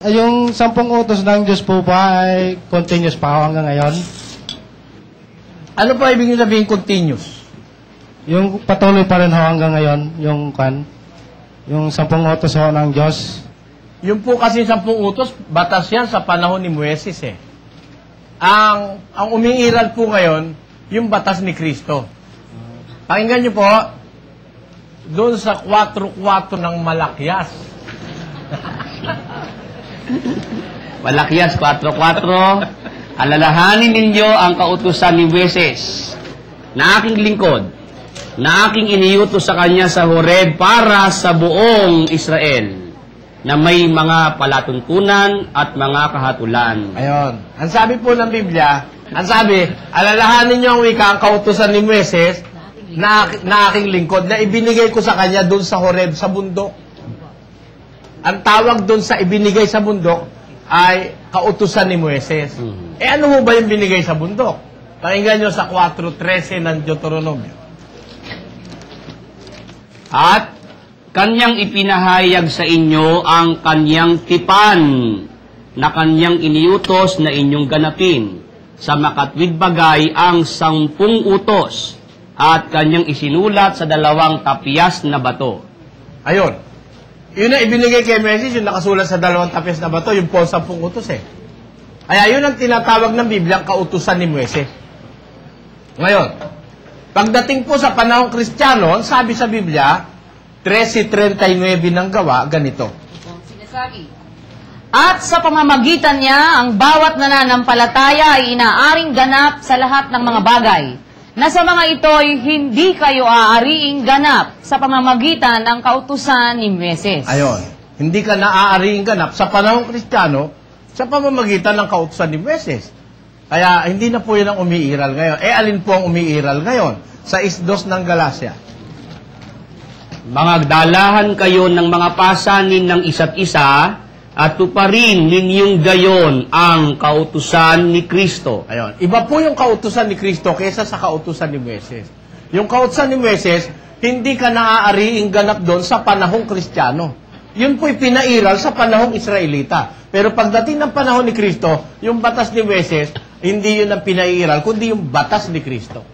Yung 10 utos ng Diyos po ba ay continuous pa hanggang ngayon? Ano pa ibig sabihin continuous? Yung patuloy pa rin hanggang ngayon, yung 10 utos ng Diyos. Yung po kasi 10 utos, batas yan sa panahon ni Moises eh. Ang umiiral po ngayon, yung batas ni Kristo. Pakinggan nyo po, doon sa 4:4 ng Malakyas. Malakyas 4:4, alalahanin ninyo ang kautusan ni Moises, na aking lingkod, na aking iniutos sa kanya sa Horeb para sa buong Israel, na may mga palatuntunan at mga kahatulan. Ayon. Ang sabi po ng Biblia, alalahanin niyo ang wika, ang kautusan ni Moises, na aking lingkod, na ibinigay ko sa kanya doon sa Horeb, sa bundok. Ang tawag doon sa ibinigay sa bundok ay kautusan ni Moises. Eh ano mo ba yung binigay sa bundok? Pakinggan nyo sa 4:13 ng Deuteronomio. At kanyang ipinahayag sa inyo ang kanyang tipan na kanyang iniutos na inyong ganapin. Sa makatwid bagay ang 10 utos at kanyang isinulat sa 2 tapyas na bato. Ayun. Yun na ibinigay kay Moises, yung nakasulat sa 2 tapyas na bato, yung po 10 utos eh. Kaya yun ang tinatawag ng Biblia, kautusan ni Moises. Ngayon, pagdating po sa panahong Kristiyano, sabi sa Biblia, 13:39 ng gawa, ganito. Sinasabi. At sa pamamagitan niya, ang bawat nananampalataya ay inaaring ganap sa lahat ng mga bagay, na sa mga ito'y hindi kayo aariing ganap sa pamamagitan ng kautusan ni Moises. Ayon. Hindi ka naaariing ganap sa panahong Kristiyano sa pamamagitan ng kautusan ni Moises. Kaya hindi na po yun ang umiiral ngayon. Eh, alin po ang umiiral ngayon? Sa 2 ng Galacia. Mangagdalahan kayo ng mga pasanin ng isa't isa at tuparin ninyong gayon ang kautusan ni Kristo. Ayon. Iba po yung kautusan ni Kristo kaysa sa kautusan ni Moises. Yung kautusan ni Moises, hindi ka naaariing ganap doon sa panahong Kristiyano. Yun po'y pinairal sa panahong Israelita. Pero pagdating ng panahon ni Kristo, yung batas ni Moises, hindi yun ang pinairal, kundi yung batas ni Kristo.